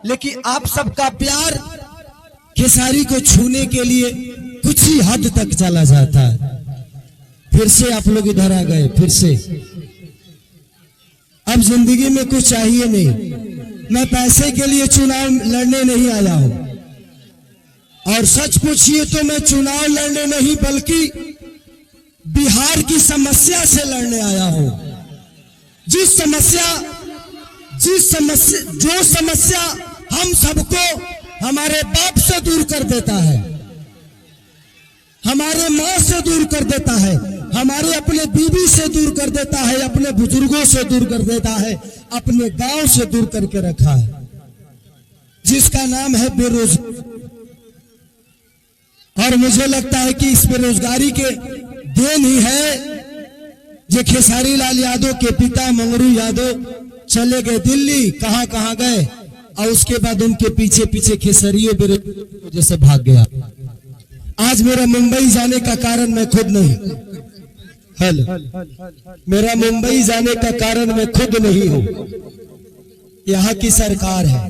लेकिन आप सबका प्यार खेसारी को छूने के लिए कुछ ही हद तक चला जाता है। फिर से आप लोग इधर आ गए, फिर से अब जिंदगी में कुछ चाहिए नहीं। मैं पैसे के लिए चुनाव लड़ने नहीं आया हूं, और सच पूछिए तो मैं चुनाव लड़ने नहीं बल्कि बिहार की समस्या से लड़ने आया हूं। जो समस्या हम सबको हमारे बाप से दूर कर देता है, हमारे माँ से दूर कर देता है, हमारे अपने बीवी से दूर कर देता है, अपने बुजुर्गों से दूर कर देता है, अपने गांव से दूर करके रखा है, जिसका नाम है बेरोजगारी। और मुझे लगता है कि इस बेरोजगारी के देन ही है जो खेसारी लाल यादव के पिता मंगरू यादव चले गए दिल्ली, कहां कहां गए, और उसके बाद उनके पीछे पीछे खेसरियों बेरोजगारी वजह से भाग गया। आज मेरा मुंबई जाने का कारण मैं खुद नहीं, मेरा मुंबई जाने का कारण मैं खुद नहीं हूं, यहाँ की सरकार है।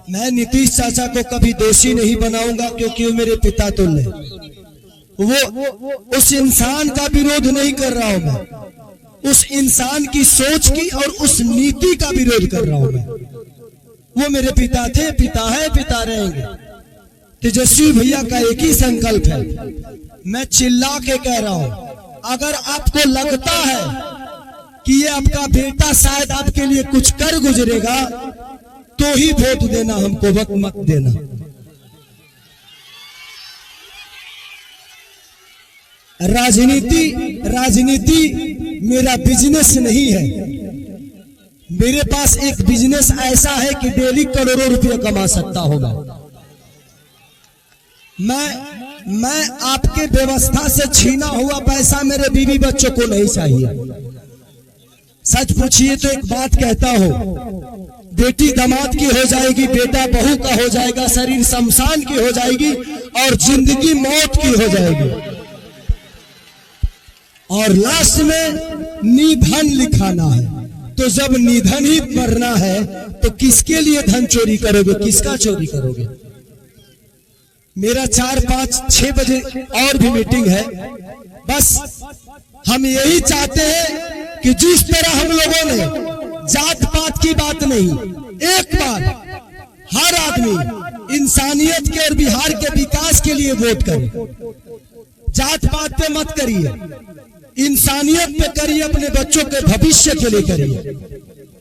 मैं नीतीश चाचा को कभी दोषी नहीं बनाऊंगा, क्योंकि वो मेरे पिता तुल्य। वो उस इंसान का विरोध नहीं कर रहा हूं मैं, उस इंसान की सोच की और उस नीति का विरोध कर रहा हूं मैं। वो मेरे पिता थे, पिता है, पिता रहेंगे। तेजस्वी भैया का एक ही संकल्प है, मैं चिल्ला के कह रहा हूं, अगर आपको लगता है कि ये आपका बेटा शायद आपके लिए कुछ कर गुजरेगा तो ही वोट देना, हमको वक्त मत देना। राजनीति मेरा बिजनेस नहीं है। मेरे पास एक बिजनेस ऐसा है कि डेली करोड़ों रुपए कमा सकता हूं मैं आपके व्यवस्था से छीना हुआ पैसा मेरे बीवी बच्चों को नहीं चाहिए। सच पूछिए तो एक बात कहता हूं, बेटी दामाद की हो जाएगी, बेटा बहू का हो जाएगा, शरीर शमशान की हो जाएगी और जिंदगी मौत की हो जाएगी, और लास्ट में निधन लिखाना है। तो जब निधन ही मरना है तो किसके लिए धन चोरी करोगे, किसका चोरी करोगे? मेरा 4, 5, 6 बजे और भी मीटिंग है। बस हम यही चाहते हैं कि जिस तरह हम लोगों ने जात पात की बात नहीं, एक बार हर आदमी इंसानियत के और बिहार के विकास के लिए वोट करे। जात पात पे मत करिए, इंसानियत पे करिए, अपने बच्चों के भविष्य के लिए करिए।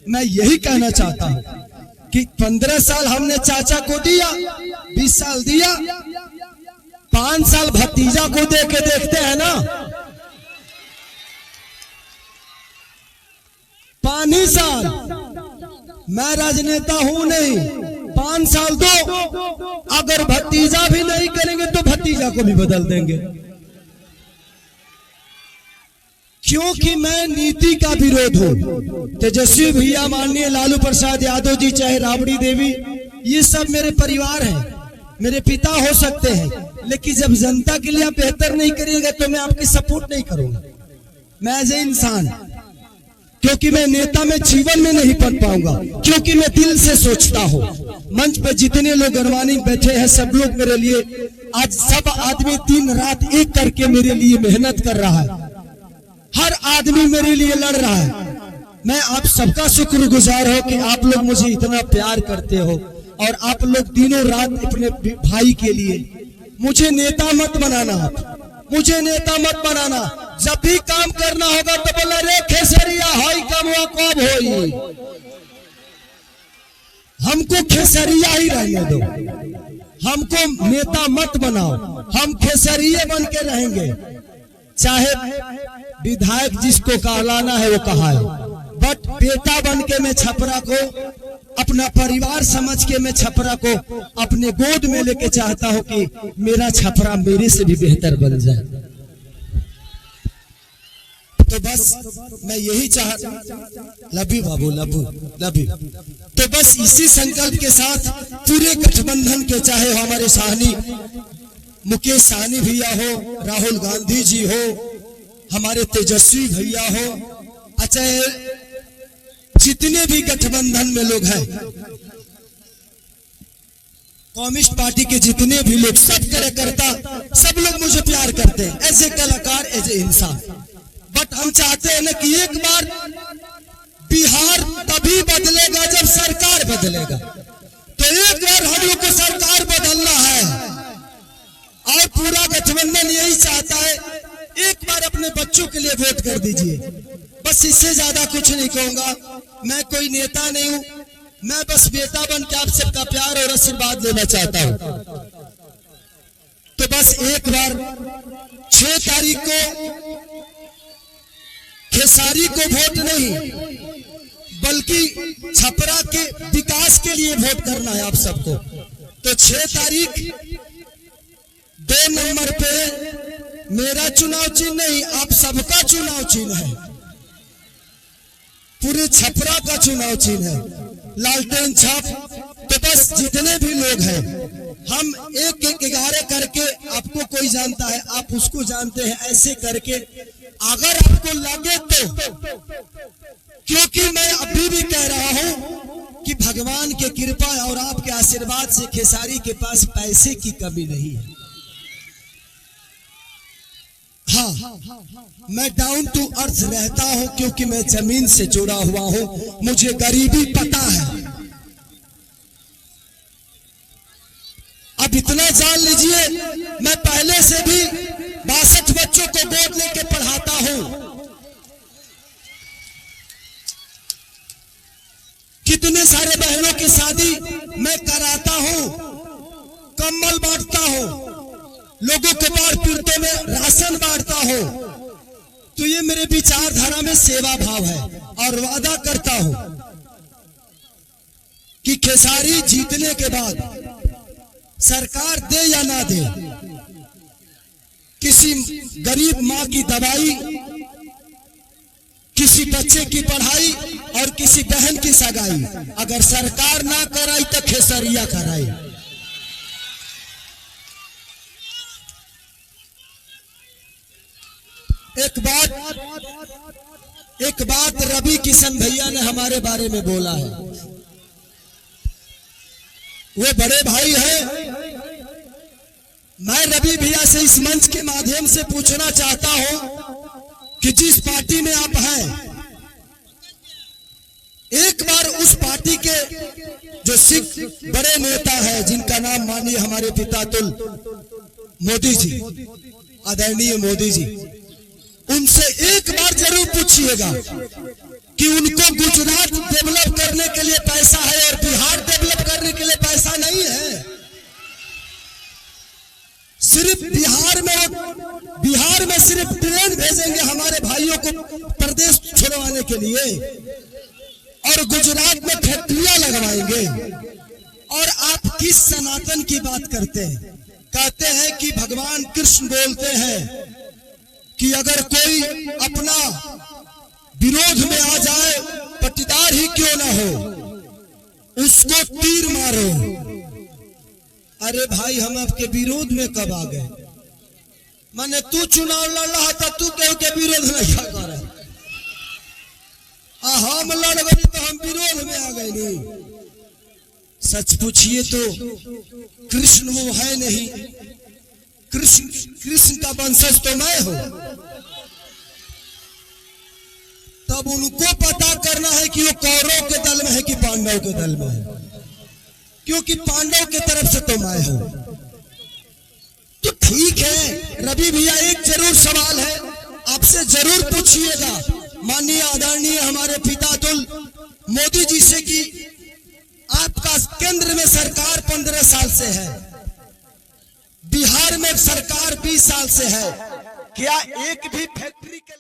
मैं यही कहना चाहता हूं कि 15 साल हमने चाचा को दिया, 20 साल दिया, 5 साल भतीजा को दे के देखते हैं ना। 5 साल मैं राजनेता हूं नहीं, 5 साल दो, अगर भतीजा भी नहीं करेंगे तो भतीजा को भी बदल देंगे, क्योंकि मैं नीति का विरोध हूं। तेजस्वी भैया, माननीय लालू प्रसाद यादव जी, चाहे राबड़ी देवी, ये सब मेरे परिवार हैं, मेरे पिता हो सकते हैं, लेकिन जब जनता के लिए आप बेहतर नहीं करिएगा तो मैं आपकी सपोर्ट नहीं करूंगा। मैं एज ए इंसान, क्योंकि मैं नेता में जीवन में नहीं पढ़ पाऊंगा, क्योंकि मैं दिल से सोचता हूं। मंच पर जितने लोग गरवानी बैठे हैं, सब लोग मेरे लिए, आज सब आदमी दिन रात एक करके मेरे लिए मेहनत कर रहा है, हर आदमी मेरे लिए लड़ रहा है। मैं आप सबका शुक्रगुजार हूं कि आप लोग मुझे इतना प्यार करते हो, और आप लोग दिनों रात अपने भाई के लिए। मुझे नेता मत बनाना, मुझे नेता मत बनाना। जब भी काम करना होगा तो बोला, रे खेसरिया हाई कमवा कब होई, हमको खेसरिया ही रहने दो, हमको नेता मत बनाओ, हम खेसरिये बन के रहेंगे। चाहे विधायक जिसको कहलाना है वो कहाए, बट बेटा बन के मैं छपरा को, अपना परिवार समझ के मैं छपरा को अपने गोद में लेके चाहता हूं कि मेरा छपरा मेरे से भी बेहतर बन जाए। तो बस मैं यही लभी बाबू, लभी। तो बस इसी संकल्प के साथ पूरे गठबंधन के, चाहे हमारे साहनी मुकेश सहनी भैया हो, राहुल गांधी जी हो, हमारे तेजस्वी भैया हो, अच्छा, जितने भी गठबंधन में लोग हैं, कम्युनिस्ट पार्टी के जितने भी लोग, सब कार्यकर्ता, सब लोग मुझे प्यार करते हैं एज ए कलाकार, एज ए इंसान। बट हम चाहते हैं ना कि एक बार बिहार तभी बदलेगा जब सरकार बदलेगा। तो एक बार हम लोग को सरकार बदलना है और पूरा गठबंधन यही चाहता है। एक बार अपने बच्चों के लिए वोट कर दीजिए, बस इससे ज्यादा कुछ नहीं कहूंगा। मैं कोई नेता नहीं हूं, मैं बस बेटा बन के आप सबका प्यार और आशीर्वाद लेना चाहता हूं। तो बस एक बार 6 तारीख को खेसारी को वोट नहीं, बल्कि छपरा के विकास के लिए वोट करना है आप सबको। तो 6 तारीख 2 नंबर पे मेरा चुनाव चिन्ह नहीं, आप सबका चुनाव चिन्ह है, पूरे छपरा का चुनाव चिन्ह है, लालटेन छाप। तो बस जितने भी लोग हैं, हम 1-1-11 करके, आपको कोई जानता है, आप उसको जानते हैं, ऐसे करके अगर आपको लगे तो, क्योंकि मैं अभी भी कह रहा हूं कि भगवान के कृपा और आपके आशीर्वाद से खेसारी के पास पैसे की कमी नहीं है। हाँ, मैं डाउन टू अर्थ रहता हूं, क्योंकि मैं जमीन से जुड़ा हुआ हूं, मुझे गरीबी पता है। अब इतना जान लीजिए, मैं पहले से भी 62 बच्चों को गोद लेके पढ़ाता हूं। कितने सारे बहनों की शादी मैं कराता हूं, कंबल बांटता हूं, लोगों के बाढ़ पीड़ितों में राशन बांटता हूं। तो ये मेरे विचारधारा में सेवा भाव है और वादा करता हूं कि खेसारी जीतने के बाद सरकार दे या ना दे, किसी गरीब मां की दवाई, किसी बच्चे की पढ़ाई और किसी बहन की सगाई अगर सरकार ना कराई तो खेसरिया कराई। एक बात रवि किशन भैया ने हमारे बारे में बोला है। वो बड़े भाई हैं। मैं रवि भैया से इस मंच के माध्यम से पूछना चाहता हूं कि जिस पार्टी में आप हैं, एक बार उस पार्टी के जो सिख बड़े नेता है, जिनका नाम मानिए हमारे पितातुल मोदी जी, आदरणीय मोदी जी, उनसे एक बार जरूर पूछिएगा कि उनको गुजरात डेवलप करने के लिए पैसा है और बिहार डेवलप करने के लिए पैसा नहीं है। सिर्फ बिहार में सिर्फ ट्रेन भेजेंगे हमारे भाइयों को प्रदेश छुड़वाने के लिए, और गुजरात में फैक्ट्रियां लगवाएंगे। और आप किस सनातन की बात करते हैं? कहते हैं कि भगवान कृष्ण बोलते हैं कि अगर कोई अपना विरोध में आ जाए, पट्टीदार ही क्यों ना हो, उसको तीर मारो। अरे भाई, हम आपके विरोध में कब आ गए? माने तू चुनाव लड़ रहा था, तू केहू के विरोध में क्या कर रहा? हम लड़ गए तो हम विरोध में आ गए नहीं। सच पूछिए तो कृष्ण वो है नहीं, कृष्ण का वंशज तो मैं हूं। तब उनको पता करना है कि वो कौरव के दल में है कि पांडव के दल में है, क्योंकि पांडव के तरफ से तो मैं हूं। तो ठीक है रवि भैया, एक जरूर सवाल है आपसे, जरूर पूछिएगा माननीय आदरणीय हमारे पितातुल मोदी जी से कि आपका केंद्र में सरकार 15 साल से है, बिहार में सरकार 20 साल से है, क्या एक भी फैक्ट्री के